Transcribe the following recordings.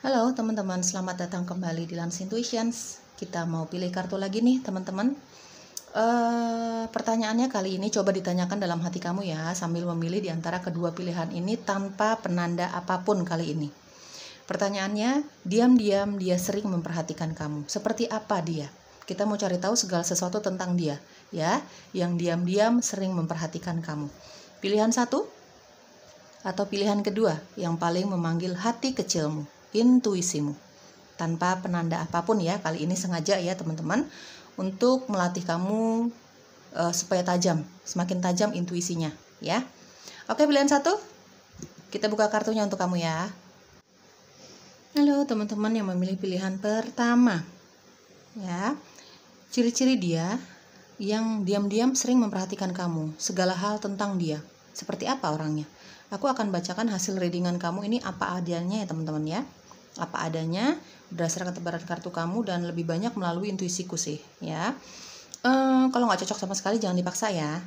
Halo teman-teman, selamat datang kembali di Lans Intuitions. Kita mau pilih kartu lagi nih teman-teman. Pertanyaannya kali ini coba ditanyakan dalam hati kamu ya, sambil memilih di antara kedua pilihan ini tanpa penanda apapun kali ini. Pertanyaannya, diam-diam dia sering memperhatikan kamu. Seperti apa dia? Kita mau cari tahu segala sesuatu tentang dia, ya, yang diam-diam sering memperhatikan kamu. Pilihan satu atau pilihan kedua yang paling memanggil hati kecilmu, intuisimu, tanpa penanda apapun ya. Kali ini sengaja ya teman-teman, untuk melatih kamu supaya tajam, semakin tajam intuisinya ya. Oke, pilihan satu, kita buka kartunya untuk kamu ya. Halo teman-teman yang memilih pilihan pertama ya. Ciri-ciri dia yang diam-diam sering memperhatikan kamu, segala hal tentang dia. Seperti apa orangnya? Aku akan bacakan hasil readingan kamu ini apa adanya ya teman-teman ya. Apa adanya berdasarkan tebaran kartu kamu dan lebih banyak melalui intuisiku sih ya. Kalau nggak cocok sama sekali jangan dipaksa ya.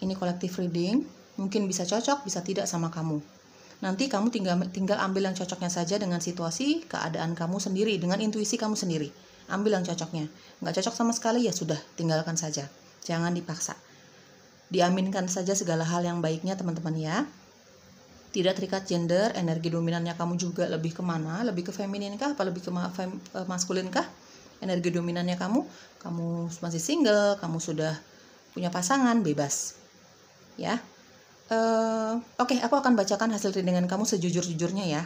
Ini collective reading, mungkin bisa cocok bisa tidak sama kamu. Nanti kamu tinggal ambil yang cocoknya saja dengan situasi keadaan kamu sendiri, dengan intuisi kamu sendiri. Ambil yang cocoknya. Nggak cocok sama sekali ya sudah, tinggalkan saja. Jangan dipaksa. Diaminkan saja segala hal yang baiknya teman-teman ya. Tidak terikat gender, energi dominannya kamu juga lebih kemana? Lebih ke feminin kah? Apa lebih ke maskulin kah? Energi dominannya kamu masih single, kamu sudah punya pasangan, bebas. Ya. Oke, aku akan bacakan hasil readingan kamu sejujur-jujurnya ya.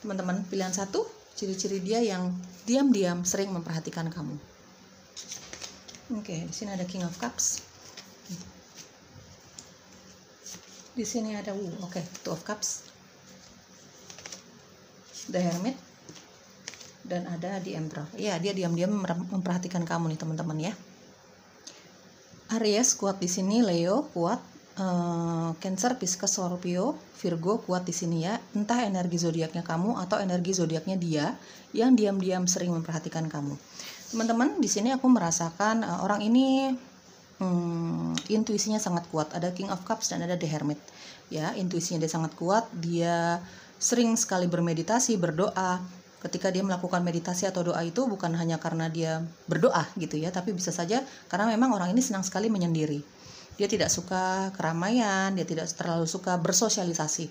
Teman-teman, pilihan satu, ciri-ciri dia yang diam-diam sering memperhatikan kamu. Oke, di sini ada King of Cups. Di sini ada Two of Cups, The Hermit, dan ada The Emperor. Ya, dia diam-diam memperhatikan kamu nih teman-teman ya. Aries kuat di sini, Leo kuat, Cancer, Pisces, Scorpio, Virgo kuat di sini ya. Entah energi zodiaknya kamu atau energi zodiaknya dia yang diam-diam sering memperhatikan kamu. Teman-teman, di sini aku merasakan orang ini intuisinya sangat kuat. Ada King of Cups dan ada The Hermit ya. Intuisinya dia sangat kuat. Dia sering sekali bermeditasi, berdoa. Ketika dia melakukan meditasi atau doa itu bukan hanya karena dia berdoa gitu ya, tapi bisa saja karena memang orang ini senang sekali menyendiri. Dia tidak suka keramaian, dia tidak terlalu suka bersosialisasi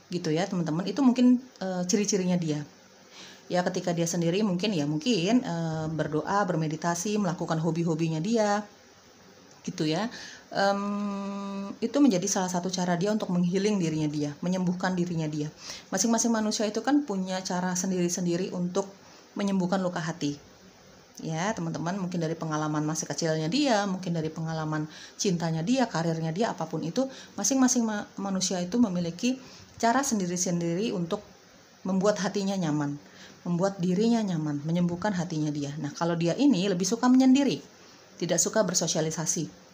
gitu ya teman-teman. Itu mungkin ciri-cirinya dia ya. Ketika dia sendiri mungkin berdoa, bermeditasi, melakukan hobi-hobinya dia gitu ya. Itu menjadi salah satu cara dia untuk menghealing dirinya dia, menyembuhkan dirinya dia. Masing-masing manusia itu kan punya cara sendiri-sendiri untuk menyembuhkan luka hati ya teman-teman. Mungkin dari pengalaman masa kecilnya dia, mungkin dari pengalaman cintanya dia, karirnya dia, apapun itu, masing-masing manusia itu memiliki cara sendiri-sendiri untuk membuat hatinya nyaman, membuat dirinya nyaman, menyembuhkan hatinya dia. Nah, kalau dia ini lebih suka menyendiri, tidak suka bersosialisasi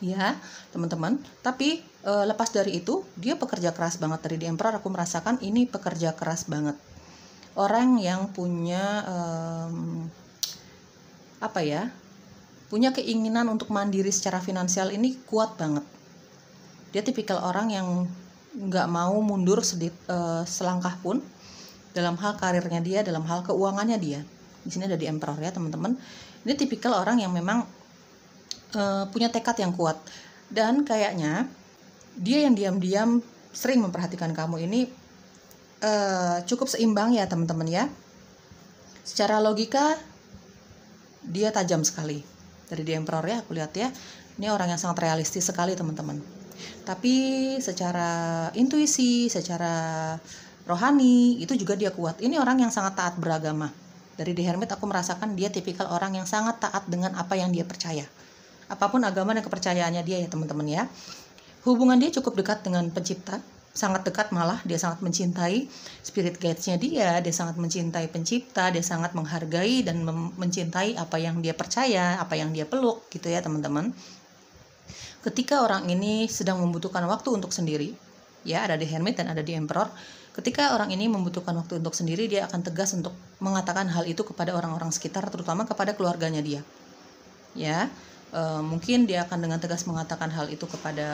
ya teman-teman. Tapi lepas dari itu, dia pekerja keras banget. Dari The Emperor aku merasakan ini pekerja keras banget. Orang yang punya punya keinginan untuk mandiri secara finansial ini kuat banget. Dia tipikal orang yang nggak mau mundur selangkah pun dalam hal karirnya dia, dalam hal keuangannya dia. Di sini ada The Emperor ya teman-teman. Ini tipikal orang yang memang punya tekad yang kuat, dan kayaknya dia yang diam-diam sering memperhatikan kamu ini cukup seimbang ya teman-teman ya. Secara logika dia tajam sekali. Dari The Emperor ya aku lihat ya, ini orang yang sangat realistis sekali teman-teman. Tapi secara intuisi, secara rohani itu juga dia kuat. Ini orang yang sangat taat beragama. Dari The Hermit aku merasakan dia tipikal orang yang sangat taat dengan apa yang dia percaya, apapun agama dan kepercayaannya dia ya teman-teman ya. Hubungan dia cukup dekat dengan pencipta, sangat dekat, malah dia sangat mencintai spirit guides-nya dia sangat mencintai pencipta, dia sangat menghargai dan mencintai apa yang dia percaya, apa yang dia peluk gitu ya teman-teman. Ketika orang ini sedang membutuhkan waktu untuk sendiri ya, ada The Hermit dan ada The Emperor. Ketika orang ini membutuhkan waktu untuk sendiri, dia akan tegas untuk mengatakan hal itu kepada orang-orang sekitar, terutama kepada keluarganya dia ya. Mungkin dia akan dengan tegas mengatakan hal itu kepada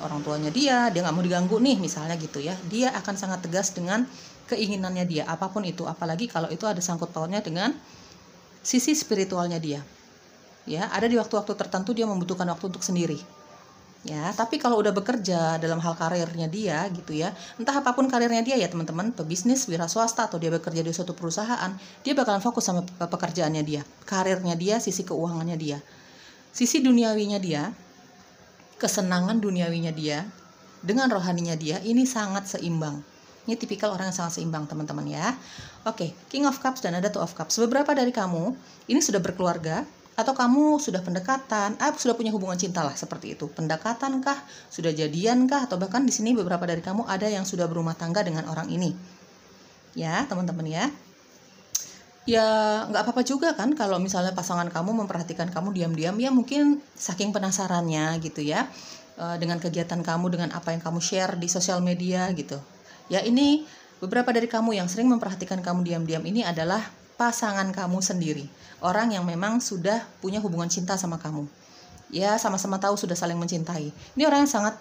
orang tuanya dia nggak mau diganggu nih misalnya gitu ya. Dia akan sangat tegas dengan keinginannya dia, apapun itu, apalagi kalau itu ada sangkut pautnya dengan sisi spiritualnya dia. Ya, ada di waktu-waktu tertentu dia membutuhkan waktu untuk sendiri. Ya, tapi kalau udah bekerja dalam hal karirnya dia gitu ya, entah apapun karirnya dia ya teman-teman, pebisnis, wira swasta, atau dia bekerja di suatu perusahaan, dia bakalan fokus sama pekerjaannya dia, karirnya dia, sisi keuangannya dia, sisi duniawinya dia, kesenangan duniawinya dia, dengan rohaninya dia, ini sangat seimbang. Ini tipikal orang yang sangat seimbang teman-teman ya. Oke, King of Cups dan ada Two of Cups. Beberapa dari kamu ini sudah berkeluarga, atau kamu sudah pendekatan, sudah punya hubungan cinta lah seperti itu. Pendekatan kah, sudah jadian kah, atau bahkan di sini beberapa dari kamu ada yang sudah berumah tangga dengan orang ini. Ya, teman-teman ya. Ya, nggak apa-apa juga kan kalau misalnya pasangan kamu memperhatikan kamu diam-diam, ya mungkin saking penasarannya gitu ya. Dengan kegiatan kamu, dengan apa yang kamu share di sosial media gitu. Ya, ini beberapa dari kamu yang sering memperhatikan kamu diam-diam ini adalah pasangan kamu sendiri, orang yang memang sudah punya hubungan cinta sama kamu. Ya, sama-sama tahu sudah saling mencintai. Ini orang yang sangat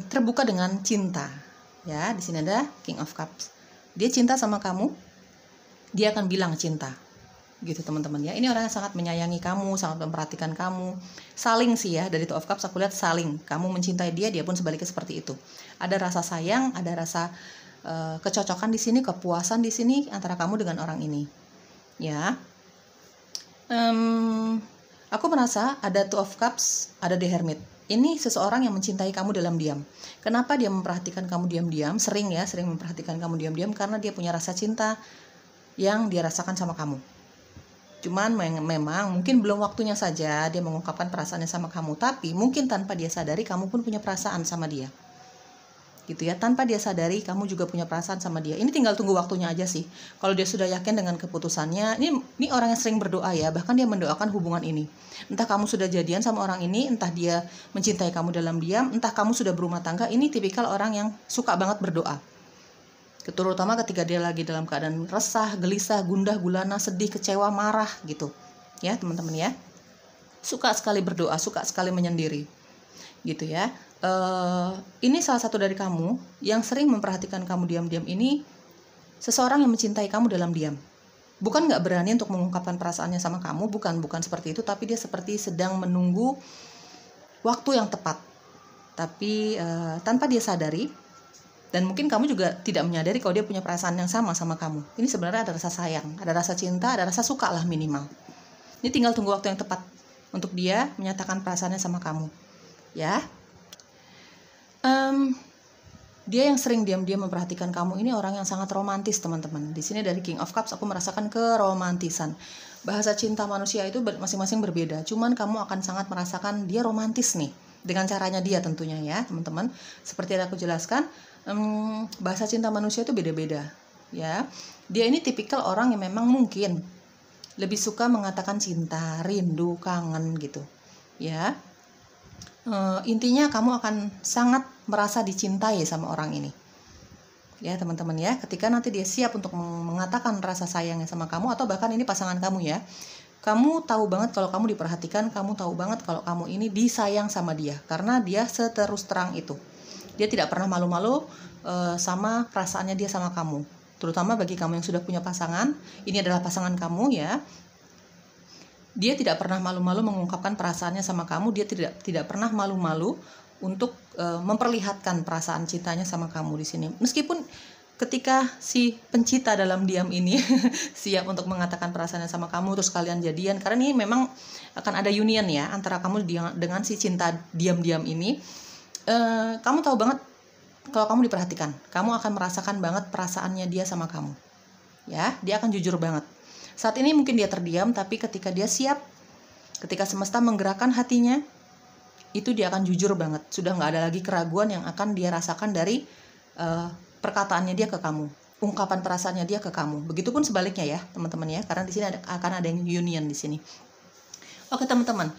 terbuka dengan cinta. Ya, di sini ada King of Cups. Dia cinta sama kamu, dia akan bilang cinta. Gitu teman-teman ya. Ini orang yang sangat menyayangi kamu, sangat memperhatikan kamu. Saling sih ya, dari Two of Cups aku lihat saling. Kamu mencintai dia, dia pun sebaliknya seperti itu. Ada rasa sayang, ada rasa kecocokan di sini, kepuasan di sini antara kamu dengan orang ini. Ya, aku merasa ada Two of Cups, ada The Hermit. Ini seseorang yang mencintai kamu dalam diam. Kenapa dia memperhatikan kamu diam-diam? Sering memperhatikan kamu diam-diam karena dia punya rasa cinta yang dia rasakan sama kamu. Cuman memang mungkin belum waktunya saja dia mengungkapkan perasaannya sama kamu. Tapi mungkin tanpa dia sadari kamu pun punya perasaan sama dia. Gitu ya, tanpa dia sadari kamu juga punya perasaan sama dia. Ini tinggal tunggu waktunya aja sih. Kalau dia sudah yakin dengan keputusannya, ini orang yang sering berdoa ya, bahkan dia mendoakan hubungan ini. Entah kamu sudah jadian sama orang ini, entah dia mencintai kamu dalam diam, entah kamu sudah berumah tangga, ini tipikal orang yang suka banget berdoa. Terutama ketika dia lagi dalam keadaan resah, gelisah, gundah, gulana, sedih, kecewa, marah gitu. Ya, teman-teman ya. Suka sekali berdoa, suka sekali menyendiri. Gitu ya. Ini salah satu dari kamu yang sering memperhatikan kamu diam-diam ini, seseorang yang mencintai kamu dalam diam. Bukan nggak berani untuk mengungkapkan perasaannya sama kamu, bukan seperti itu, tapi dia seperti sedang menunggu waktu yang tepat. Tapi tanpa dia sadari, dan mungkin kamu juga tidak menyadari kalau dia punya perasaan yang sama kamu. Ini sebenarnya ada rasa sayang, ada rasa cinta, ada rasa suka lah minimal. Ini tinggal tunggu waktu yang tepat untuk dia menyatakan perasaannya sama kamu. Ya. Dia yang sering diam-diam memperhatikan kamu ini orang yang sangat romantis teman-teman. Di sini dari King of Cups aku merasakan keromantisan. Bahasa cinta manusia itu masing-masing berbeda. Cuman kamu akan sangat merasakan dia romantis nih. Dengan caranya dia tentunya ya teman-teman. Seperti yang aku jelaskan, bahasa cinta manusia itu beda-beda. Ya, dia ini tipikal orang yang memang mungkin lebih suka mengatakan cinta, rindu, kangen gitu. Ya. Intinya kamu akan sangat merasa dicintai sama orang ini. Ya teman-teman ya, ketika nanti dia siap untuk mengatakan rasa sayangnya sama kamu, atau bahkan ini pasangan kamu ya, kamu tahu banget kalau kamu diperhatikan, kamu tahu banget kalau kamu ini disayang sama dia, karena dia seterus terang itu. Dia tidak pernah malu-malu sama perasaannya dia sama kamu. Terutama bagi kamu yang sudah punya pasangan, ini adalah pasangan kamu ya. Dia tidak pernah malu-malu mengungkapkan perasaannya sama kamu. Dia tidak pernah malu-malu untuk memperlihatkan perasaan cintanya sama kamu di sini. Meskipun ketika si pencipta dalam diam ini siap untuk mengatakan perasaannya sama kamu, terus kalian jadian, karena ini memang akan ada union ya antara kamu dengan si cinta diam-diam ini. Kamu tahu banget kalau kamu diperhatikan, kamu akan merasakan banget perasaannya dia sama kamu. Ya, dia akan jujur banget. Saat ini mungkin dia terdiam, tapi ketika dia siap, ketika semesta menggerakkan hatinya, itu dia akan jujur banget. Sudah nggak ada lagi keraguan yang akan dia rasakan dari perkataannya dia ke kamu, ungkapan perasaannya dia ke kamu. Begitupun sebaliknya ya teman-teman ya, karena di sini akan ada yang union di sini. Oke teman-teman,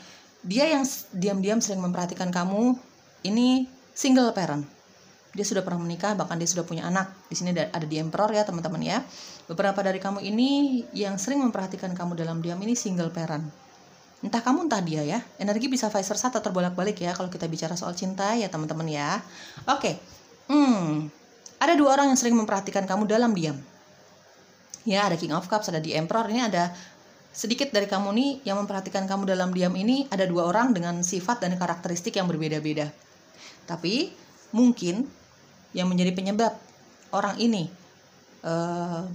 dia yang diam-diam sering memperhatikan kamu, ini single parent. Dia sudah pernah menikah, bahkan dia sudah punya anak. Di sini ada di Emperor ya teman-teman ya. Beberapa dari kamu ini yang sering memperhatikan kamu dalam diam ini single parent. Entah kamu entah dia ya. Energi bisa vice versa atau terbolak-balik ya kalau kita bicara soal cinta ya teman-teman ya. Oke. Ada dua orang yang sering memperhatikan kamu dalam diam. Ya, ada King of Cups, ada The Emperor. Ini ada sedikit dari kamu nih yang memperhatikan kamu dalam diam ini. Ada dua orang dengan sifat dan karakteristik yang berbeda-beda. Tapi mungkin yang menjadi penyebab orang ini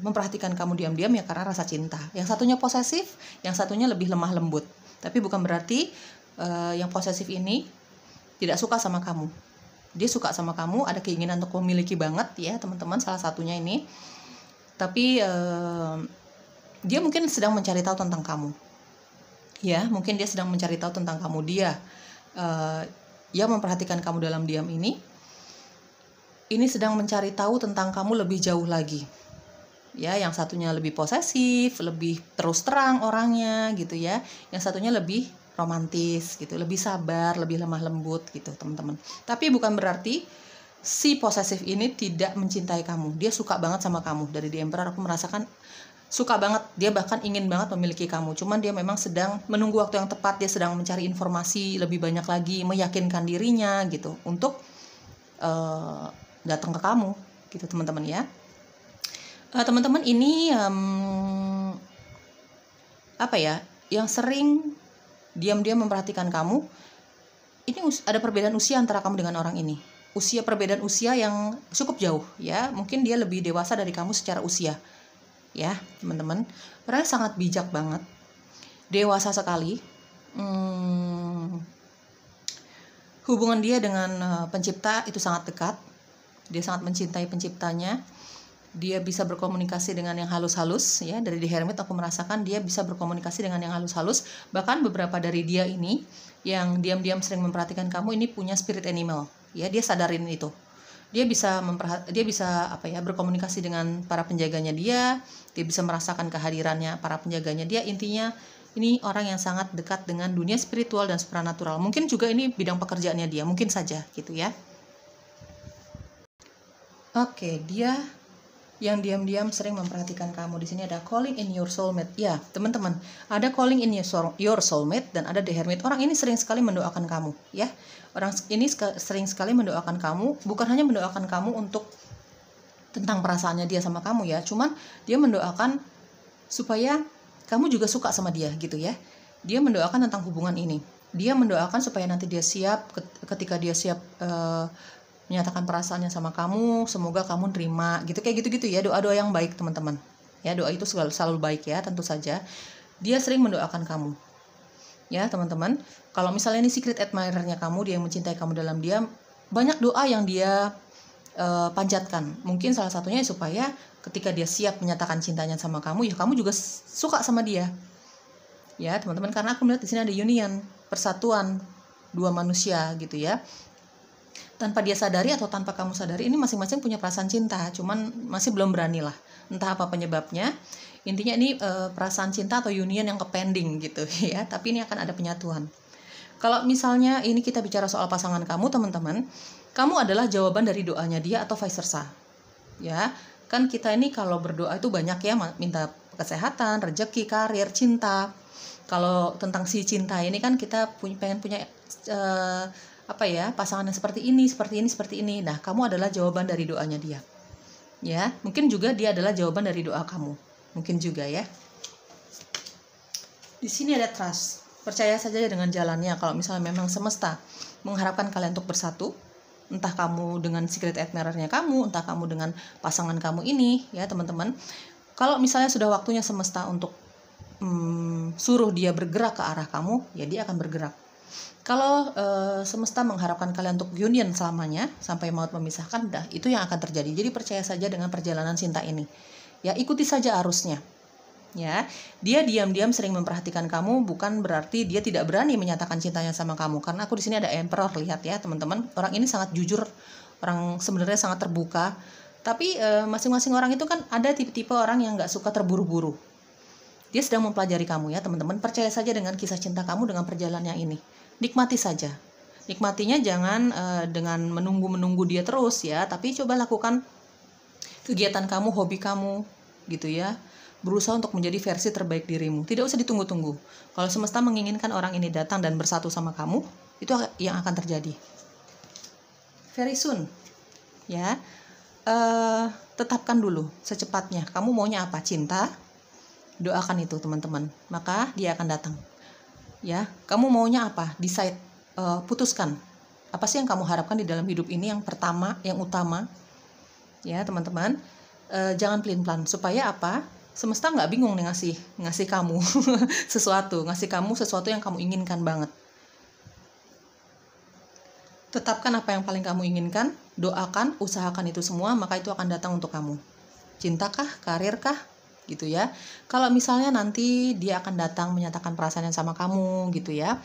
memperhatikan kamu diam-diam ya karena rasa cinta. Yang satunya posesif, yang satunya lebih lemah lembut. Tapi bukan berarti yang posesif ini tidak suka sama kamu. Dia suka sama kamu, ada keinginan untuk memiliki banget ya teman-teman, salah satunya ini. Tapi dia mungkin sedang mencari tahu tentang kamu. Ya, mungkin dia sedang mencari tahu tentang kamu. Dia yang memperhatikan kamu dalam diam ini sedang mencari tahu tentang kamu lebih jauh lagi. Ya, yang satunya lebih posesif, lebih terus terang orangnya gitu ya. Yang satunya lebih romantis gitu, lebih sabar, lebih lemah lembut gitu, teman-teman. Tapi bukan berarti si posesif ini tidak mencintai kamu. Dia suka banget sama kamu. Dari The Emperor aku merasakan suka banget, dia bahkan ingin banget memiliki kamu. Cuman dia memang sedang menunggu waktu yang tepat, dia sedang mencari informasi lebih banyak lagi, meyakinkan dirinya gitu untuk datang ke kamu gitu, teman-teman ya. Teman-teman ini yang sering diam-diam memperhatikan kamu, ini ada perbedaan usia antara kamu dengan orang ini. Perbedaan usia yang cukup jauh ya. Mungkin dia lebih dewasa dari kamu secara usia. Ya, teman-teman. Orangnya sangat bijak banget. Dewasa sekali. Hubungan dia dengan pencipta itu sangat dekat. Dia sangat mencintai penciptanya. Dia bisa berkomunikasi dengan yang halus-halus ya. Dari The Hermit aku merasakan dia bisa berkomunikasi dengan yang halus-halus. Bahkan beberapa dari dia ini yang diam-diam sering memperhatikan kamu ini punya spirit animal ya. Dia sadarin itu. Dia bisa berkomunikasi dengan para penjaganya dia bisa merasakan kehadirannya para penjaganya dia. Intinya ini orang yang sangat dekat dengan dunia spiritual dan supranatural. Mungkin juga ini bidang pekerjaannya dia, mungkin saja gitu ya. Oke, dia yang diam-diam sering memperhatikan kamu. Di sini ada calling in your soulmate. Ya, teman-teman, ada calling in your soulmate dan ada The Hermit. Orang ini sering sekali mendoakan kamu, ya. Orang ini sering sekali mendoakan kamu, bukan hanya mendoakan kamu untuk tentang perasaannya dia sama kamu ya, cuman dia mendoakan supaya kamu juga suka sama dia gitu ya. Dia mendoakan tentang hubungan ini. Dia mendoakan supaya nanti dia siap ketika dia siap menyatakan perasaannya sama kamu, semoga kamu terima gitu, kayak gitu-gitu ya. Doa-doa yang baik teman-teman ya. Doa itu selalu baik ya, tentu saja. Dia sering mendoakan kamu ya teman-teman. Kalau misalnya ini secret admirer-nya kamu, dia yang mencintai kamu dalam diam, banyak doa yang dia panjatkan. Mungkin salah satunya supaya ketika dia siap menyatakan cintanya sama kamu, ya kamu juga suka sama dia ya teman-teman. Karena aku melihat di sini ada union, persatuan dua manusia gitu ya. Tanpa dia sadari atau tanpa kamu sadari, ini masing-masing punya perasaan cinta, cuman masih belum berani lah, entah apa penyebabnya. Intinya ini perasaan cinta atau union yang kepending gitu ya, tapi ini akan ada penyatuan. Kalau misalnya ini kita bicara soal pasangan kamu teman-teman, kamu adalah jawaban dari doanya dia atau vice versa ya. Kan kita ini kalau berdoa itu banyak ya, minta kesehatan, rezeki, karir, cinta. Kalau tentang si cinta ini kan kita pengen punya pasangan yang seperti ini. Nah, kamu adalah jawaban dari doanya dia. Ya, mungkin juga dia adalah jawaban dari doa kamu. Mungkin juga ya. Di sini ada trust. Percaya saja dengan jalannya. Kalau misalnya memang semesta mengharapkan kalian untuk bersatu, entah kamu dengan secret admirer-nya kamu, entah kamu dengan pasangan kamu ini, ya teman-teman. Kalau misalnya sudah waktunya semesta untuk suruh dia bergerak ke arah kamu, ya dia akan bergerak. Kalau semesta mengharapkan kalian untuk union selamanya sampai maut memisahkan, itu yang akan terjadi. Jadi percaya saja dengan perjalanan cinta ini. Ya, ikuti saja arusnya. Ya, dia diam-diam sering memperhatikan kamu, bukan berarti dia tidak berani menyatakan cintanya sama kamu. Karena aku di sini ada Emperor, lihat ya teman-teman. Orang ini sangat jujur, orang sebenarnya sangat terbuka. Tapi masing-masing orang itu kan ada tipe-tipe orang yang nggak suka terburu-buru. Dia sedang mempelajari kamu ya teman-teman. Percaya saja dengan kisah cinta kamu, dengan perjalanannya ini. Nikmati saja. Nikmatinya jangan dengan menunggu dia terus ya, tapi coba lakukan kegiatan kamu, hobi kamu gitu ya. Berusaha untuk menjadi versi terbaik dirimu. Tidak usah ditunggu-tunggu. Kalau semesta menginginkan orang ini datang dan bersatu sama kamu, itu yang akan terjadi. Very soon. Ya. tetapkan dulu secepatnya. Kamu maunya apa? Cinta? Doakan itu teman-teman. Maka dia akan datang. Ya, kamu maunya apa? Decide, putuskan. Apa sih yang kamu harapkan di dalam hidup ini yang pertama, yang utama? Ya teman-teman, jangan pelin-pelan. Supaya apa? Semesta nggak bingung nih ngasih kamu ngasih kamu sesuatu yang kamu inginkan banget. Tetapkan apa yang paling kamu inginkan, doakan, usahakan itu semua, maka itu akan datang untuk kamu. Cintakah, karirkah, gitu ya. Kalau misalnya nanti dia akan datang menyatakan perasaan yang sama kamu, gitu ya.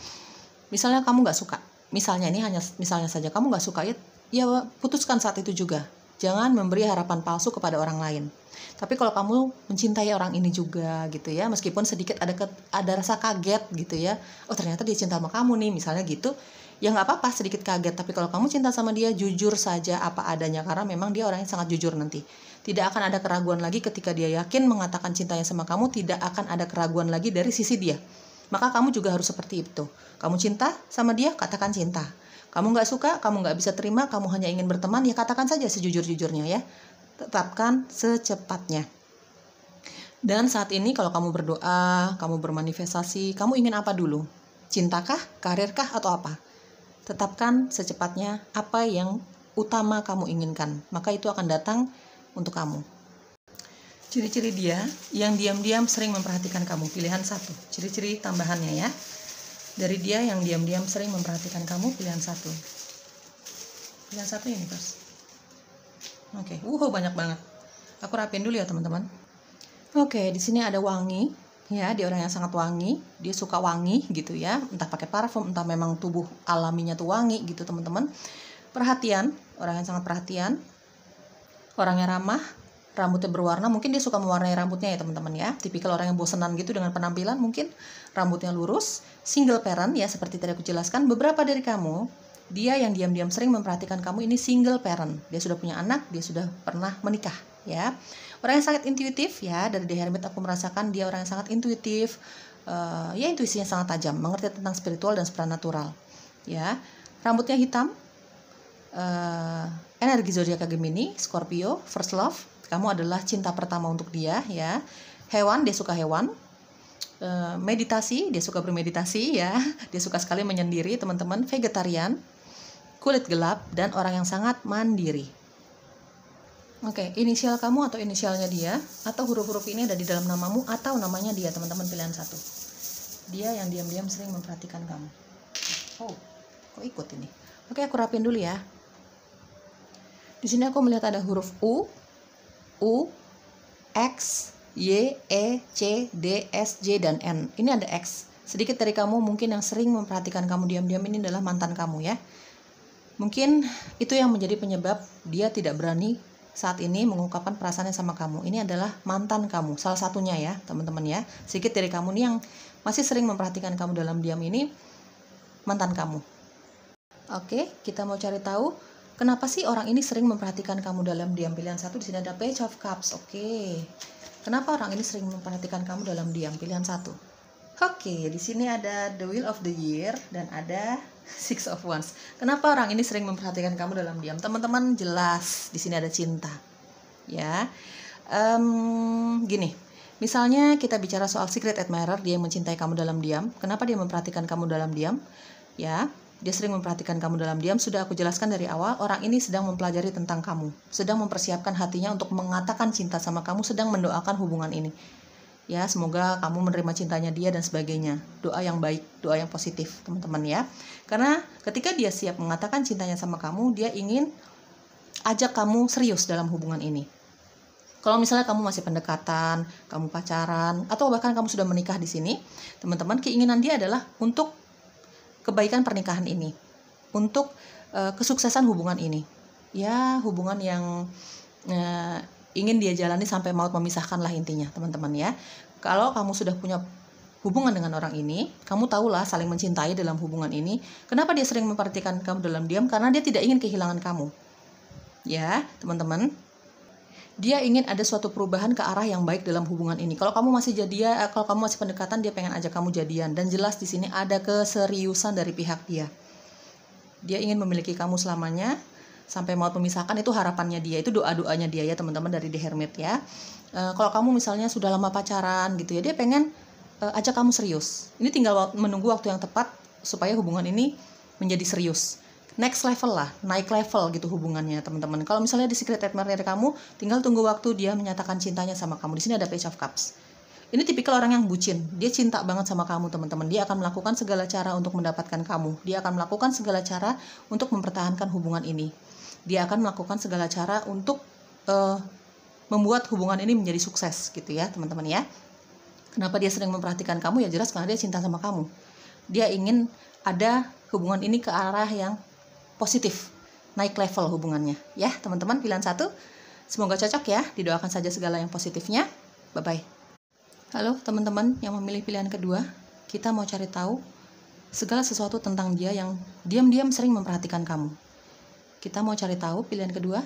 Misalnya kamu nggak suka, misalnya ini hanya misalnya saja kamu nggak suka, ya putuskan saat itu juga. Jangan memberi harapan palsu kepada orang lain. Tapi kalau kamu mencintai orang ini juga, gitu ya, meskipun sedikit ada rasa kaget, gitu ya. Oh ternyata dia cinta sama kamu nih, misalnya gitu. Ya nggak apa-apa sedikit kaget, tapi kalau kamu cinta sama dia, jujur saja apa adanya, karena memang dia orang yang sangat jujur nanti. Tidak akan ada keraguan lagi ketika dia yakin mengatakan cintanya sama kamu, tidak akan ada keraguan lagi dari sisi dia. Maka kamu juga harus seperti itu. Kamu cinta sama dia, katakan cinta. Kamu nggak suka, kamu nggak bisa terima, kamu hanya ingin berteman, ya katakan saja sejujur-jujurnya ya. Tetapkan secepatnya. Dan saat ini kalau kamu berdoa, kamu bermanifestasi, kamu ingin apa dulu? Cintakah, karirkah, atau apa? Tetapkan secepatnya apa yang utama kamu inginkan, maka itu akan datang untuk kamu. Ciri-ciri dia yang diam-diam sering memperhatikan kamu, pilihan 1. Ciri-ciri tambahannya ya. Dari dia yang diam-diam sering memperhatikan kamu, pilihan 1. Pilihan 1 ini guys. Oke, banyak banget. Aku rapiin dulu ya teman-teman. Oke, di sini ada wangi. Ya, dia orang yang sangat wangi, dia suka wangi gitu ya, entah pakai parfum, entah memang tubuh alaminya tuh wangi gitu teman-teman. Perhatian, orang yang sangat perhatian, orangnya ramah, rambutnya berwarna, mungkin dia suka mewarnai rambutnya ya teman-teman ya, tipikal orang yang bosenan gitu dengan penampilan, mungkin rambutnya lurus, single parent ya seperti tadi aku jelaskan. Beberapa dari kamu, dia yang diam-diam sering memperhatikan kamu ini single parent, dia sudah punya anak, dia sudah pernah menikah ya. Orang yang sangat intuitif ya, dari The Hermit aku merasakan dia orang yang sangat intuitif, ya intuisinya sangat tajam, mengerti tentang spiritual dan supranatural ya. Rambutnya hitam, energi zodiak Gemini, Scorpio, first love, kamu adalah cinta pertama untuk dia ya. Hewan, dia suka hewan. Meditasi, dia suka bermeditasi ya, dia suka sekali menyendiri teman-teman. Vegetarian, kulit gelap, dan orang yang sangat mandiri. Oke, inisial kamu atau inisialnya dia, atau huruf-huruf ini ada di dalam namamu atau namanya dia, teman-teman, pilihan 1. Dia yang diam-diam sering memperhatikan kamu. Oh, kok ikut ini? Oke, aku rapin dulu ya. Di sini aku melihat ada huruf U, X, Y, E, C, D, S, J, dan N. Ini ada X. Sedikit dari kamu mungkin yang sering memperhatikan kamu diam-diam ini adalah mantan kamu ya. Mungkin itu yang menjadi penyebab dia tidak berani saat ini mengungkapkan perasaannya sama kamu. Ini adalah mantan kamu, salah satunya ya teman-teman ya. Sedikit dari kamu nih yang masih sering memperhatikan kamu dalam diam ini, mantan kamu. Oke, kita mau cari tahu kenapa sih orang ini sering memperhatikan kamu dalam diam. Pilihan 1 di sini ada Page of Cups. Oke, kenapa orang ini sering memperhatikan kamu dalam diam? Pilihan 1. Oke, di sini ada The Wheel of the Year dan ada Six of Wands. Kenapa orang ini sering memperhatikan kamu dalam diam? Teman-teman, jelas di sini ada cinta. Ya, gini. Misalnya kita bicara soal secret admirer, dia yang mencintai kamu dalam diam. Kenapa dia memperhatikan kamu dalam diam? Ya, dia sering memperhatikan kamu dalam diam. Sudah aku jelaskan dari awal, orang ini sedang mempelajari tentang kamu, sedang mempersiapkan hatinya untuk mengatakan cinta sama kamu, sedang mendoakan hubungan ini. Ya, semoga kamu menerima cintanya dia dan sebagainya. Doa yang baik, doa yang positif, teman-teman ya. Karena ketika dia siap mengatakan cintanya sama kamu, dia ingin ajak kamu serius dalam hubungan ini. Kalau misalnya kamu masih pendekatan, kamu pacaran, atau bahkan kamu sudah menikah di sini, teman-teman, keinginan dia adalah untuk kebaikan pernikahan ini, untuk kesuksesan hubungan ini. Ya, hubungan yang ingin dia jalani sampai maut memisahkan lah intinya, teman-teman ya. Kalau kamu sudah punya hubungan dengan orang ini, kamu tahulah saling mencintai dalam hubungan ini. Kenapa dia sering memperhatikan kamu dalam diam? Karena dia tidak ingin kehilangan kamu. Ya, teman-teman. Dia ingin ada suatu perubahan ke arah yang baik dalam hubungan ini. Kalau kamu masih kalau kamu masih pendekatan, dia pengen ajak kamu jadian, dan jelas di sini ada keseriusan dari pihak dia. Dia ingin memiliki kamu selamanya. sampai maut memisahkan, itu harapannya dia, itu doa-doanya dia ya teman-teman dari The Hermit ya. Kalau kamu misalnya sudah lama pacaran gitu ya, dia pengen ajak kamu serius. Ini tinggal menunggu waktu yang tepat supaya hubungan ini menjadi serius. Next level lah, naik level gitu hubungannya teman-teman. Kalau misalnya di secret admirer kamu, tinggal tunggu waktu dia menyatakan cintanya sama kamu. Di sini ada Page of Cups. Ini tipikal orang yang bucin. Dia cinta banget sama kamu teman-teman. Dia akan melakukan segala cara untuk mendapatkan kamu. Dia akan melakukan segala cara untuk mempertahankan hubungan ini. Dia akan melakukan segala cara untuk membuat hubungan ini menjadi sukses gitu ya teman-teman ya. Kenapa dia sering memperhatikan kamu? Ya jelas karena dia cinta sama kamu. Dia ingin ada hubungan ini ke arah yang positif, naik level hubungannya ya teman-teman. Pilihan 1, semoga cocok ya, didoakan saja segala yang positifnya. Bye bye. Halo teman-teman yang memilih pilihan kedua, kita mau cari tahu segala sesuatu tentang dia yang diam-diam sering memperhatikan kamu. Kita mau cari tahu pilihan kedua,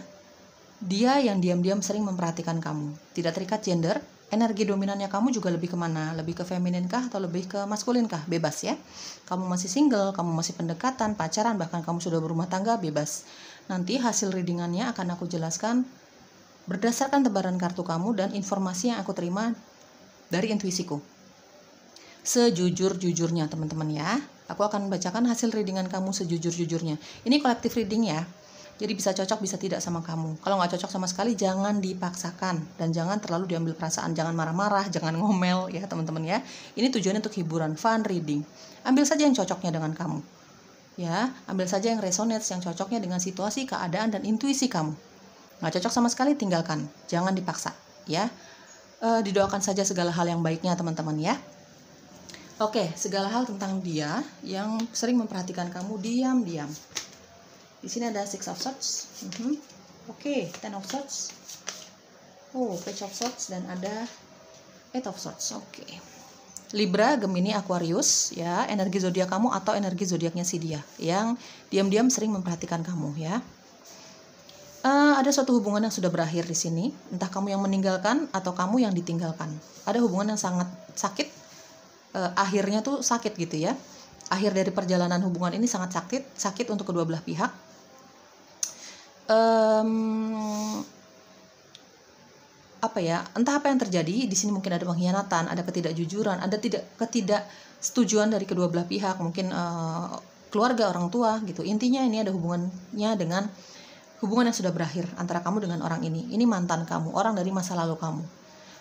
dia yang diam-diam sering memperhatikan kamu. Tidak terikat gender, energi dominannya kamu juga lebih kemana? Lebih ke feminin kah atau lebih ke maskulin kah? Bebas ya. Kamu masih single, kamu masih pendekatan, pacaran, bahkan kamu sudah berumah tangga, bebas. Nanti hasil readingannya akan aku jelaskan berdasarkan tebaran kartu kamu dan informasi yang aku terima dari intuisiku. Sejujur-jujurnya teman-teman ya. Aku akan bacakan hasil readingan kamu sejujur-jujurnya. Ini collective reading ya. Jadi bisa cocok, bisa tidak sama kamu. Kalau nggak cocok sama sekali, jangan dipaksakan. Dan jangan terlalu diambil perasaan. Jangan marah-marah, jangan ngomel ya teman-teman ya. Ini tujuannya untuk hiburan, fun reading. Ambil saja yang cocoknya dengan kamu. Ya, ambil saja yang resonates, yang cocoknya dengan situasi, keadaan, dan intuisi kamu. Nggak cocok sama sekali, tinggalkan. Jangan dipaksa ya. Didoakan saja segala hal yang baiknya teman-teman ya. Oke, segala hal tentang dia yang sering memperhatikan kamu diam-diam. Di sini ada Six of Swords. Oke, Ten of Swords. Page of Swords dan ada Eight of Swords. Oke. Libra, Gemini, Aquarius ya, energi zodiak kamu atau energi zodiaknya si dia yang diam-diam sering memperhatikan kamu ya. Ada suatu hubungan yang sudah berakhir di sini, entah kamu yang meninggalkan atau kamu yang ditinggalkan. Ada hubungan yang sangat sakit, akhirnya tuh sakit gitu ya. Akhir dari perjalanan hubungan ini sangat sakit untuk kedua belah pihak. Entah apa yang terjadi di sini, mungkin ada pengkhianatan, ada ketidakjujuran, ada ketidaksetujuan dari kedua belah pihak, mungkin keluarga, orang tua gitu. Intinya ini ada hubungannya dengan hubungan yang sudah berakhir antara kamu dengan orang ini. Ini mantan kamu, orang dari masa lalu kamu.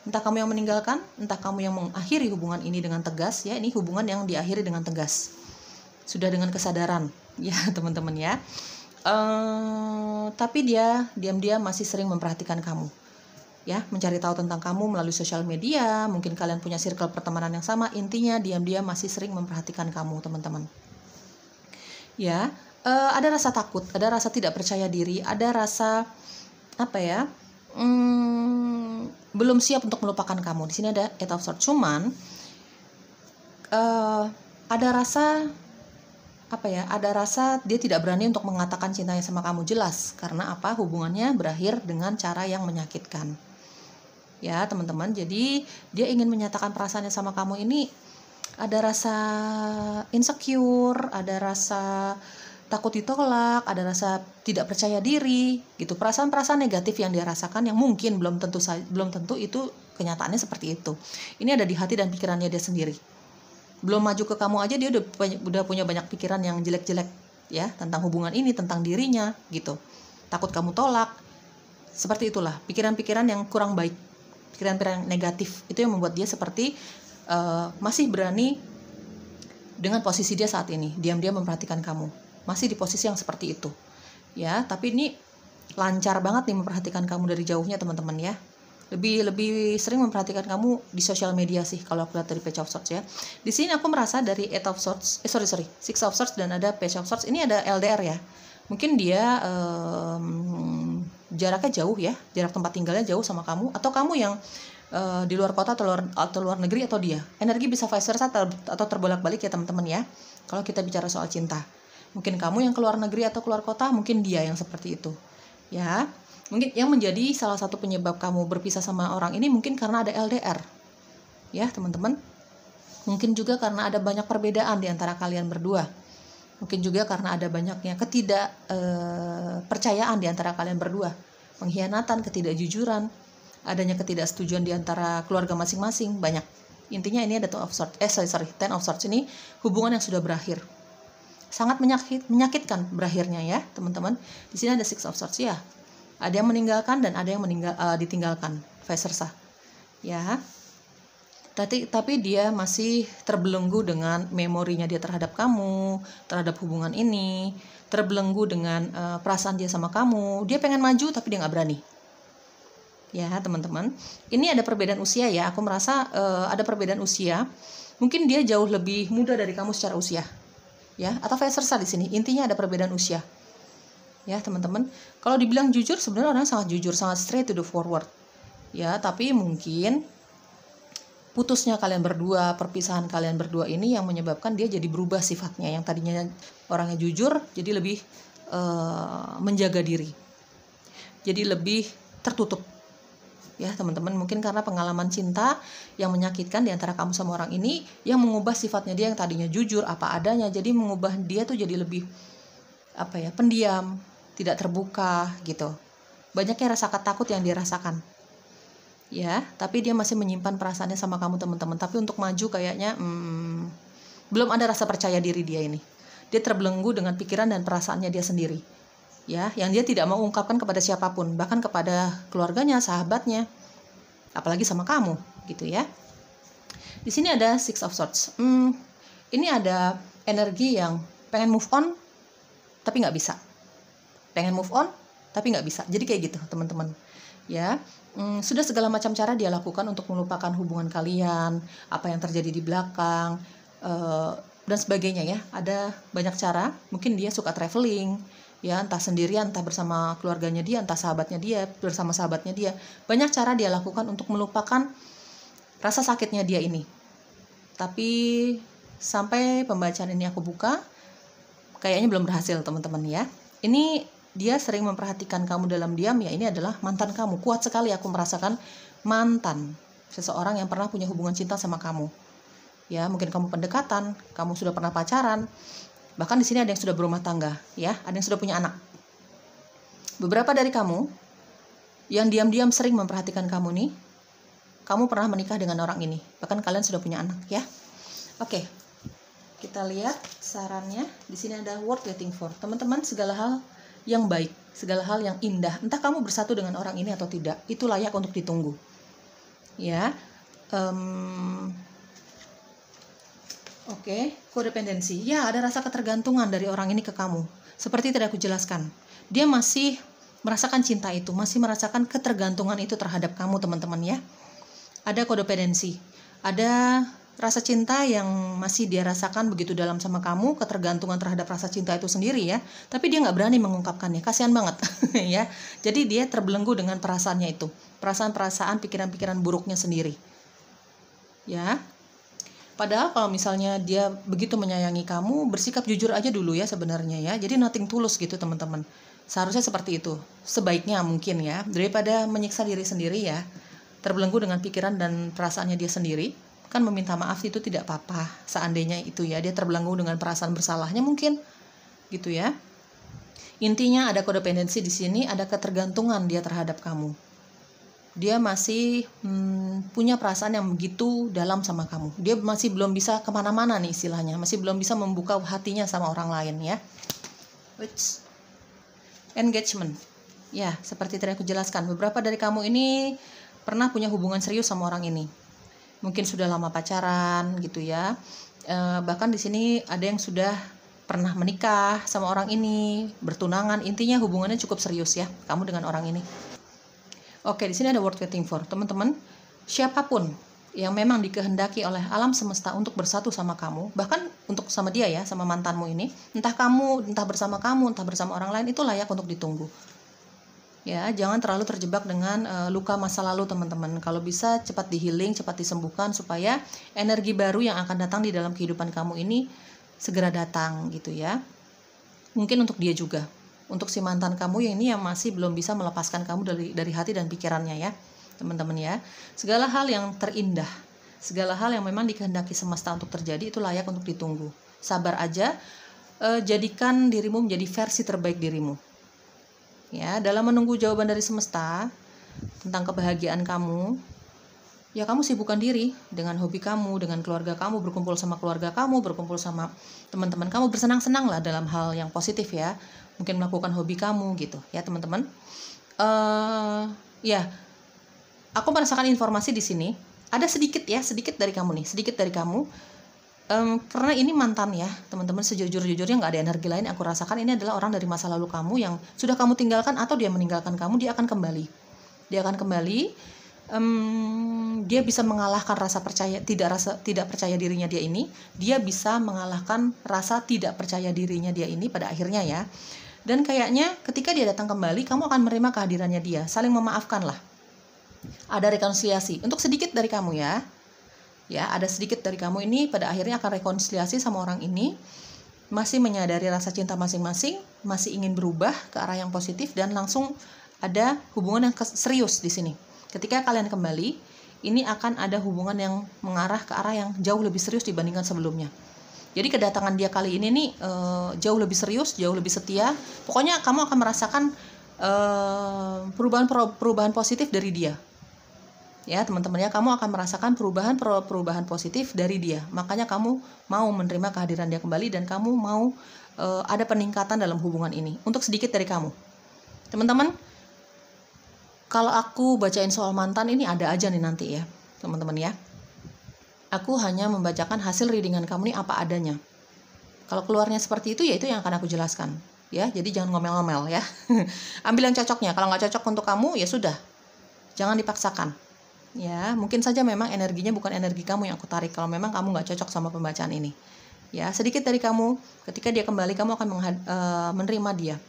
Entah kamu yang meninggalkan, entah kamu yang mengakhiri hubungan ini dengan tegas ya. Ini hubungan yang diakhiri dengan tegas, sudah dengan kesadaran ya teman-teman ya. Tapi dia diam-diam masih sering memperhatikan kamu ya, mencari tahu tentang kamu melalui sosial media. Mungkin kalian punya circle pertemanan yang sama. Intinya diam-diam masih sering memperhatikan kamu teman-teman ya. Ada rasa takut, ada rasa tidak percaya diri, ada rasa belum siap untuk melupakan kamu. Di sini ada Eight of Swords. Cuman ada rasa dia tidak berani untuk mengatakan cintanya sama kamu jelas. Karena apa? Hubungannya berakhir dengan cara yang menyakitkan ya teman-teman. Jadi dia ingin menyatakan perasaannya sama kamu ini, ada rasa insecure, ada rasa takut ditolak, ada rasa tidak percaya diri gitu. Perasaan-perasaan negatif yang dia rasakan yang mungkin belum tentu itu kenyataannya seperti itu. Ini ada di hati dan pikirannya dia sendiri. Belum maju ke kamu aja dia udah punya banyak pikiran yang jelek-jelek ya tentang hubungan ini, tentang dirinya gitu. Takut kamu tolak. Seperti itulah pikiran-pikiran yang kurang baik, pikiran-pikiran negatif itu yang membuat dia seperti masih berani dengan posisi dia saat ini, diam-diam memperhatikan kamu. Masih di posisi yang seperti itu ya, tapi ini lancar banget nih memperhatikan kamu dari jauhnya teman-teman ya. Lebih sering memperhatikan kamu di sosial media sih kalau aku lihat dari Page of Swords ya. Di sini aku merasa dari Eight of Swords, Six of Swords dan ada Page of Swords, ini ada LDR ya. Mungkin dia jaraknya jauh ya, jarak tempat tinggalnya jauh sama kamu, atau kamu yang di luar kota atau luar negeri, atau dia. Energi bisa vice versa atau terbolak-balik ya teman-teman ya. Kalau kita bicara soal cinta, mungkin kamu yang keluar negeri atau keluar kota, mungkin dia yang seperti itu ya. Mungkin yang menjadi salah satu penyebab kamu berpisah sama orang ini mungkin karena ada LDR ya teman-teman. Mungkin juga karena ada banyak perbedaan di antara kalian berdua Mungkin juga karena ada banyaknya ketidakpercayaan di antara kalian berdua, pengkhianatan, ketidakjujuran, adanya ketidaksetujuan di antara keluarga masing-masing, banyak. Intinya ini ada Ten of Swords ini hubungan yang sudah berakhir. Sangat menyakitkan berakhirnya ya, teman-teman. Di sini ada Six of Swords ya. Ada yang meninggalkan dan ada yang ditinggalkan, vice versa. Ya. Tapi dia masih terbelenggu dengan memorinya dia terhadap kamu, terhadap hubungan ini, terbelenggu dengan perasaan dia sama kamu. Dia pengen maju tapi dia nggak berani. Ya teman-teman, ini ada perbedaan usia ya. Aku merasa ada perbedaan usia. Mungkin dia jauh lebih muda dari kamu secara usia, ya. Atau vice versa di sini. Intinya ada perbedaan usia. Ya teman-teman. Kalau dibilang jujur, sebenarnya orang sangat jujur, sangat straight to the forward. Ya, tapi mungkin putusnya kalian berdua, perpisahan kalian berdua ini yang menyebabkan dia jadi berubah sifatnya. Yang tadinya orangnya jujur, jadi lebih menjaga diri. Jadi lebih tertutup. Ya teman-teman, mungkin karena pengalaman cinta yang menyakitkan di antara kamu sama orang ini, yang mengubah sifatnya dia yang tadinya jujur, apa adanya. Jadi mengubah dia tuh jadi lebih, pendiam, tidak terbuka gitu. Banyaknya rasa takut yang dia rasakan. Ya, tapi dia masih menyimpan perasaannya sama kamu teman-teman. Tapi untuk maju kayaknya belum ada rasa percaya diri dia ini. Dia terbelenggu dengan pikiran dan perasaannya dia sendiri. Ya, yang dia tidak mau ungkapkan kepada siapapun, bahkan kepada keluarganya, sahabatnya, apalagi sama kamu, gitu ya. Di sini ada Six of Swords. Ini ada energi yang pengen move on, tapi nggak bisa. Pengen move on, tapi nggak bisa. Jadi kayak gitu, teman-teman. Ya. Sudah segala macam cara dia lakukan untuk melupakan hubungan kalian, apa yang terjadi di belakang, dan sebagainya ya. Ada banyak cara. Mungkin dia suka traveling, ya, entah sendirian, entah bersama keluarganya dia, entah sahabatnya dia, bersama sahabatnya dia. Banyak cara dia lakukan untuk melupakan rasa sakitnya dia ini. Tapi sampai pembacaan ini aku buka, kayaknya belum berhasil teman-teman ya. Ini dia sering memperhatikan kamu dalam diam, ya ini adalah mantan kamu. Kuat sekali aku merasakan mantan, seseorang yang pernah punya hubungan cinta sama kamu. Ya, mungkin kamu pendekatan, kamu sudah pernah pacaran, bahkan di sini ada yang sudah berumah tangga, ya, ada yang sudah punya anak. Beberapa dari kamu yang diam-diam sering memperhatikan kamu nih, kamu pernah menikah dengan orang ini, bahkan kalian sudah punya anak, ya. Oke, kita lihat sarannya. Di sini ada worth waiting for. Teman-teman, segala hal yang baik, segala hal yang indah, entah kamu bersatu dengan orang ini atau tidak, itu layak untuk ditunggu. Ya, Oke, kodependensi. Ya, ada rasa ketergantungan dari orang ini ke kamu. Seperti tadi aku jelaskan, dia masih merasakan cinta itu, masih merasakan ketergantungan itu terhadap kamu, teman-teman ya. Ada kodependensi, ada rasa cinta yang masih dia rasakan begitu dalam sama kamu, ketergantungan terhadap rasa cinta itu sendiri ya. Tapi dia nggak berani mengungkapkannya, kasihan banget ya. Jadi dia terbelenggu dengan perasaannya itu, perasaan-perasaan, pikiran-pikiran buruknya sendiri. Ya. Padahal kalau misalnya dia begitu menyayangi kamu, bersikap jujur aja dulu ya sebenarnya ya. Jadi nothing tulus gitu teman-teman. Seharusnya seperti itu, sebaiknya mungkin ya, daripada menyiksa diri sendiri ya, terbelenggu dengan pikiran dan perasaannya dia sendiri. Kan meminta maaf itu tidak apa-apa, seandainya itu ya, dia terbelenggu dengan perasaan bersalahnya mungkin, gitu ya. Intinya ada kodependensi di sini, ada ketergantungan dia terhadap kamu. Dia masih punya perasaan yang begitu dalam sama kamu. Dia masih belum bisa kemana-mana nih istilahnya, masih belum bisa membuka hatinya sama orang lain ya. Engagement. Ya, seperti tadi aku jelaskan, beberapa dari kamu ini pernah punya hubungan serius sama orang ini. Mungkin sudah lama pacaran gitu ya. Bahkan di sini ada yang sudah pernah menikah sama orang ini, bertunangan. Intinya hubungannya cukup serius ya, kamu dengan orang ini. Oke, di sini ada worth waiting for. Teman-teman, siapapun yang memang dikehendaki oleh alam semesta untuk bersatu sama kamu, bahkan untuk sama dia ya, sama mantanmu ini, entah bersama kamu, entah bersama orang lain, itu layak untuk ditunggu. Ya, jangan terlalu terjebak dengan luka masa lalu teman-teman. Kalau bisa cepat di-healing, cepat disembuhkan supaya energi baru yang akan datang di dalam kehidupan kamu ini segera datang gitu ya. Mungkin untuk dia juga, untuk si mantan kamu yang ini yang masih belum bisa melepaskan kamu dari hati dan pikirannya ya, teman-teman ya. Segala hal yang terindah, segala hal yang memang dikehendaki semesta untuk terjadi itu layak untuk ditunggu. Sabar aja. jadikan dirimu menjadi versi terbaik dirimu. Ya, dalam menunggu jawaban dari semesta tentang kebahagiaan kamu, ya kamu sibukkan diri dengan hobi kamu, dengan keluarga kamu, berkumpul sama keluarga kamu, berkumpul sama teman-teman kamu, bersenang-senang lah dalam hal yang positif ya. Mungkin melakukan hobi kamu gitu ya teman-teman. Ya, aku merasakan informasi di sini. Ada sedikit dari kamu nih, sedikit dari kamu. Karena ini mantan ya teman-teman, sejujur-jujurnya nggak ada energi lain. Aku rasakan ini adalah orang dari masa lalu kamu yang sudah kamu tinggalkan atau dia meninggalkan kamu. Dia akan kembali. Dia bisa mengalahkan rasa tidak percaya dirinya dia ini. Dia bisa mengalahkan rasa tidak percaya dirinya dia ini pada akhirnya ya. Dan kayaknya ketika dia datang kembali, kamu akan menerima kehadirannya dia. Saling memaafkan lah. Ada rekonsiliasi untuk sedikit dari kamu ya. Ya, ada sedikit dari kamu ini pada akhirnya akan rekonsiliasi sama orang ini, masih menyadari rasa cinta masing-masing, masih ingin berubah ke arah yang positif, dan langsung ada hubungan yang serius di sini. Ketika kalian kembali, ini akan ada hubungan yang mengarah ke arah yang jauh lebih serius dibandingkan sebelumnya. Jadi kedatangan dia kali ini nih jauh lebih serius, jauh lebih setia. Pokoknya kamu akan merasakan perubahan positif dari dia. Ya teman-teman ya, kamu akan merasakan perubahan positif dari dia. Makanya kamu mau menerima kehadiran dia kembali, dan kamu mau ada peningkatan dalam hubungan ini. Untuk sedikit dari kamu teman-teman, kalau aku bacain soal mantan ini ada aja nih nanti ya teman-teman ya. Aku hanya membacakan hasil readingan kamu nih apa adanya. Kalau keluarnya seperti itu, ya itu yang akan aku jelaskan ya. Jadi jangan ngomel-ngomel ya. Ambil yang cocoknya. Kalau nggak cocok untuk kamu, ya sudah, jangan dipaksakan. Ya, mungkin saja memang energinya bukan energi kamu yang aku tarik kalau memang kamu nggak cocok sama pembacaan ini. Ya, sedikit dari kamu, ketika dia kembali, kamu akan menerima dia.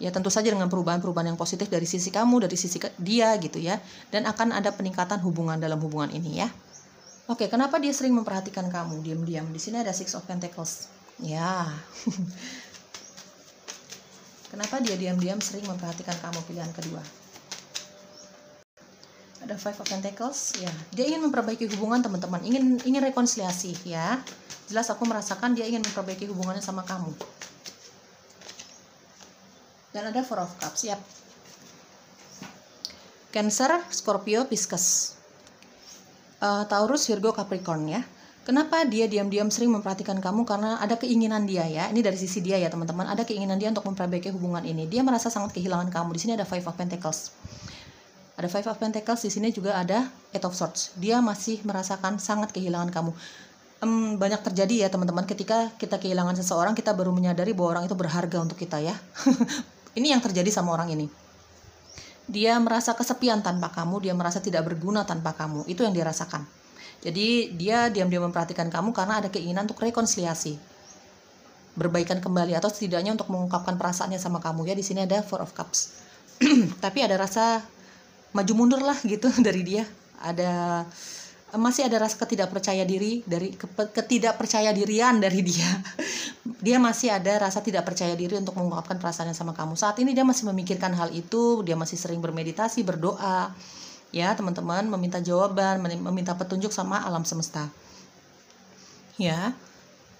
Ya, tentu saja dengan perubahan-perubahan yang positif dari sisi kamu, dari sisi dia gitu ya. Dan akan ada peningkatan hubungan dalam hubungan ini ya. Oke, kenapa dia sering memperhatikan kamu diam-diam? Di sini ada Six of Pentacles. Ya. Kenapa dia diam-diam sering memperhatikan kamu, pilihan kedua? Ada Five of Pentacles, ya. Dia ingin memperbaiki hubungan teman-teman, ingin rekonsiliasi, ya. Jelas aku merasakan dia ingin memperbaiki hubungannya sama kamu. Dan ada Four of Cups, ya. Cancer, Scorpio, Pisces, Taurus, Virgo, Capricorn ya. Kenapa dia diam-diam sering memperhatikan kamu? Karena ada keinginan dia ya. Ini dari sisi dia ya teman-teman. Ada keinginan dia untuk memperbaiki hubungan ini. Dia merasa sangat kehilangan kamu. Di sini ada Five of Pentacles. Ada Five of Pentacles, di sini juga ada Eight of Swords. Dia masih merasakan sangat kehilangan kamu. Banyak terjadi ya teman-teman, ketika kita kehilangan seseorang, kita baru menyadari bahwa orang itu berharga untuk kita ya. Ini yang terjadi sama orang ini. Dia merasa kesepian tanpa kamu, dia merasa tidak berguna tanpa kamu. Itu yang dia rasakan. Jadi dia diam-diam memperhatikan kamu karena ada keinginan untuk rekonsiliasi, berbaikan kembali, atau setidaknya untuk mengungkapkan perasaannya sama kamu ya. Di sini ada Four of Cups. Tapi ada rasa maju mundur lah gitu dari dia. Masih ada rasa ketidakpercayaan dari dia. Dia masih ada rasa tidak percaya diri untuk mengungkapkan perasaannya sama kamu. Saat ini dia masih memikirkan hal itu. Dia masih sering bermeditasi, berdoa ya teman-teman, meminta jawaban, meminta petunjuk sama alam semesta ya.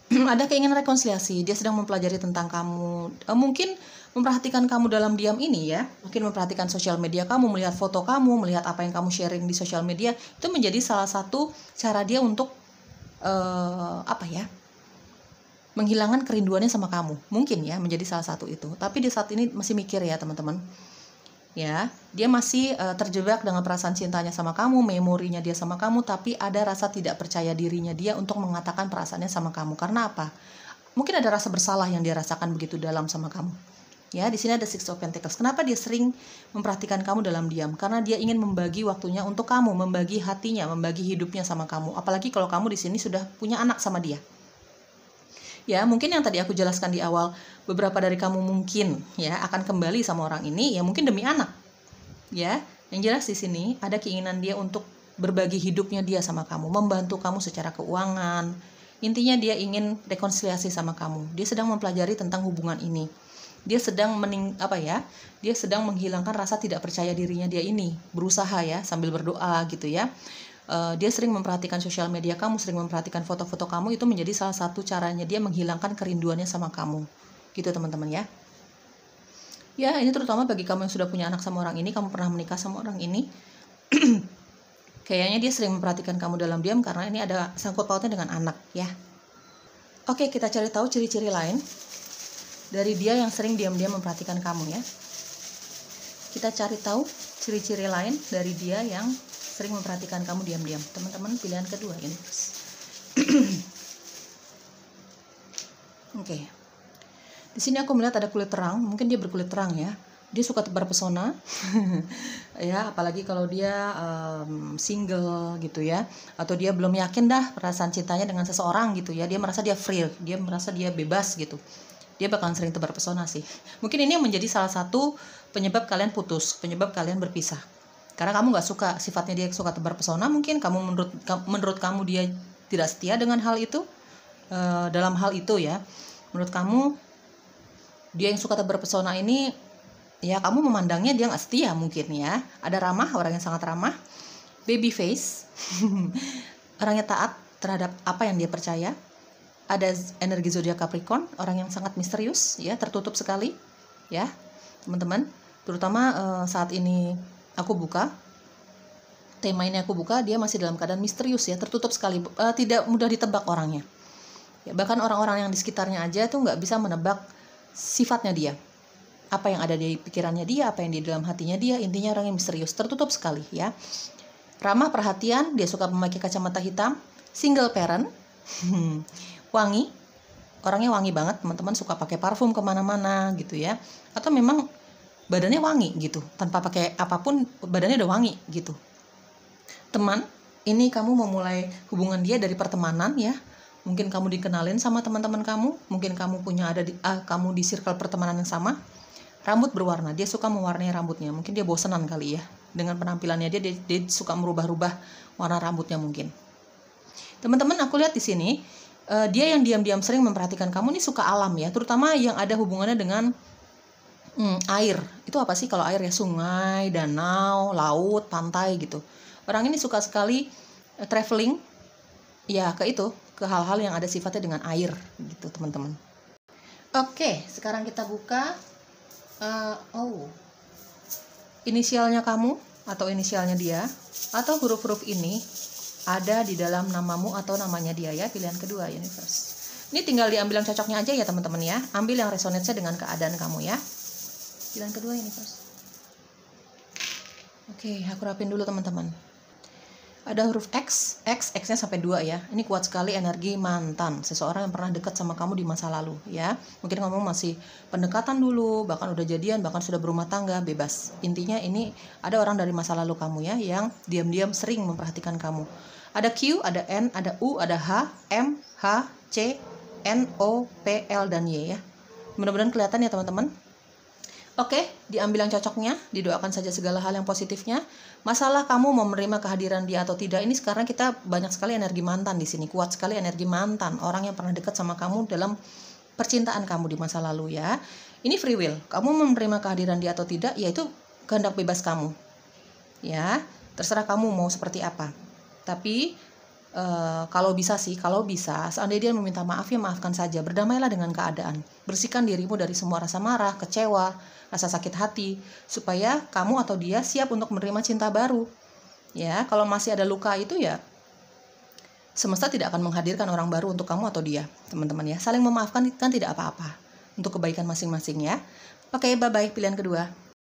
Ada keinginan rekonsiliasi. Dia sedang mempelajari tentang kamu, mungkin memperhatikan kamu dalam diam ini ya. Mungkin memperhatikan sosial media kamu, melihat foto kamu, melihat apa yang kamu sharing di sosial media. Itu menjadi salah satu cara dia untuk menghilangkan kerinduannya sama kamu. Mungkin ya menjadi salah satu itu. Tapi di saat ini masih mikir ya teman-teman. Ya, dia masih terjebak dengan perasaan cintanya sama kamu, memorinya dia sama kamu, tapi ada rasa tidak percaya dirinya dia untuk mengatakan perasaannya sama kamu. Karena apa? Mungkin ada rasa bersalah yang dia rasakan begitu dalam sama kamu. Ya, di sini ada Six of Pentacles. Kenapa dia sering memperhatikan kamu dalam diam? Karena dia ingin membagi waktunya untuk kamu, membagi hatinya, membagi hidupnya sama kamu. Apalagi kalau kamu di sini sudah punya anak sama dia. Ya, mungkin yang tadi aku jelaskan di awal, beberapa dari kamu mungkin ya akan kembali sama orang ini ya mungkin demi anak. Ya, yang jelas di sini ada keinginan dia untuk berbagi hidupnya dia sama kamu, membantu kamu secara keuangan. Intinya dia ingin rekonsiliasi sama kamu. Dia sedang mempelajari tentang hubungan ini. Dia sedang menghilangkan rasa tidak percaya dirinya dia ini, berusaha ya sambil berdoa gitu ya. dia sering memperhatikan sosial media kamu, sering memperhatikan foto-foto kamu, itu menjadi salah satu caranya dia menghilangkan kerinduannya sama kamu. Gitu teman-teman ya. Ya, ini terutama bagi kamu yang sudah punya anak sama orang ini, kamu pernah menikah sama orang ini. Kayaknya dia sering memperhatikan kamu dalam diam karena ini ada sangkut pautnya dengan anak ya. Oke, kita cari tahu ciri-ciri lain dari dia yang sering diam-diam memperhatikan kamu ya. Kita cari tahu ciri-ciri lain dari dia yang sering memperhatikan kamu diam-diam. Teman-teman, pilihan kedua ini. Oke. Di sini aku melihat ada kulit terang, mungkin dia berkulit terang ya. Dia suka tebar pesona. Ya, apalagi kalau dia single gitu ya, atau dia belum yakin dah perasaan cintanya dengan seseorang gitu ya. Dia merasa dia free, dia merasa dia bebas gitu. Dia bakalan sering tebar pesona sih. Mungkin ini yang menjadi salah satu penyebab kalian putus, penyebab kalian berpisah. Karena kamu nggak suka sifatnya dia suka tebar pesona, mungkin kamu menurut kamu dia tidak setia dengan hal itu. Dalam hal itu ya, menurut kamu dia yang suka tebar pesona ini, ya kamu memandangnya dia nggak setia mungkin ya. Ada ramah, orang yang sangat ramah, baby face, orangnya taat terhadap apa yang dia percaya. Ada energi zodiak Capricorn, orang yang sangat misterius ya, tertutup sekali ya teman-teman. Terutama saat ini aku buka, tema ini aku buka, dia masih dalam keadaan misterius ya, tertutup sekali, tidak mudah ditebak orangnya ya. Bahkan orang-orang yang di sekitarnya aja tuh nggak bisa menebak sifatnya dia, apa yang ada di pikirannya dia, apa yang di dalam hatinya dia. Intinya orang yang misterius, tertutup sekali ya. Ramah, perhatian, dia suka memakai kacamata hitam, single parent, wangi, orangnya wangi banget teman-teman, suka pakai parfum kemana-mana gitu ya, atau memang badannya wangi gitu, tanpa pakai apapun badannya udah wangi gitu. Teman, ini kamu memulai hubungan dia dari pertemanan ya. Mungkin kamu dikenalin sama teman-teman kamu, mungkin kamu kamu di circle pertemanan yang sama. Rambut berwarna, dia suka mewarnai rambutnya, mungkin dia bosenan kali ya dengan penampilannya dia suka merubah-rubah warna rambutnya mungkin. Teman-teman, aku lihat di sini dia yang diam-diam sering memperhatikan kamu ini suka alam ya, terutama yang ada hubungannya dengan air. Itu apa sih kalau air ya? Sungai, danau, laut, pantai gitu. Orang ini suka sekali traveling ya ke hal-hal yang ada sifatnya dengan air gitu teman-teman. Oke, sekarang kita buka inisialnya kamu atau inisialnya dia, atau huruf-huruf ini ada di dalam namamu atau namanya dia ya. Pilihan kedua, universe. Ini tinggal diambil yang cocoknya aja ya teman-teman ya. Ambil yang resonate dengan keadaan kamu ya. Pilihan kedua, universe. Oke, aku rapin dulu teman-teman. Ada huruf X, X-nya sampai 2 ya. Ini kuat sekali energi mantan, seseorang yang pernah dekat sama kamu di masa lalu ya. Mungkin kamu masih pendekatan dulu, bahkan udah jadian, bahkan sudah berumah tangga, bebas. Intinya ini ada orang dari masa lalu kamu ya, yang diam-diam sering memperhatikan kamu. Ada Q, ada N, ada U, ada H, M, H, C, N, O, P, L, dan Y ya. Mudah-mudahan kelihatan ya teman-teman. Oke, diambil yang cocoknya, didoakan saja segala hal yang positifnya. Masalah kamu mau menerima kehadiran dia atau tidak, ini sekarang kita banyak sekali energi mantan di sini, kuat sekali energi mantan, orang yang pernah dekat sama kamu dalam percintaan kamu di masa lalu ya. Ini free will, kamu mau menerima kehadiran dia atau tidak, yaitu kehendak bebas kamu. Ya, terserah kamu mau seperti apa. Tapi kalau bisa, seandainya dia meminta maaf ya maafkan saja, berdamailah dengan keadaan, bersihkan dirimu dari semua rasa marah, kecewa, rasa sakit hati, supaya kamu atau dia siap untuk menerima cinta baru. Ya, kalau masih ada luka itu ya semesta tidak akan menghadirkan orang baru untuk kamu atau dia, teman-teman ya. Saling memaafkan kan tidak apa-apa, untuk kebaikan masing-masing ya. Oke, bye-bye, pilihan kedua.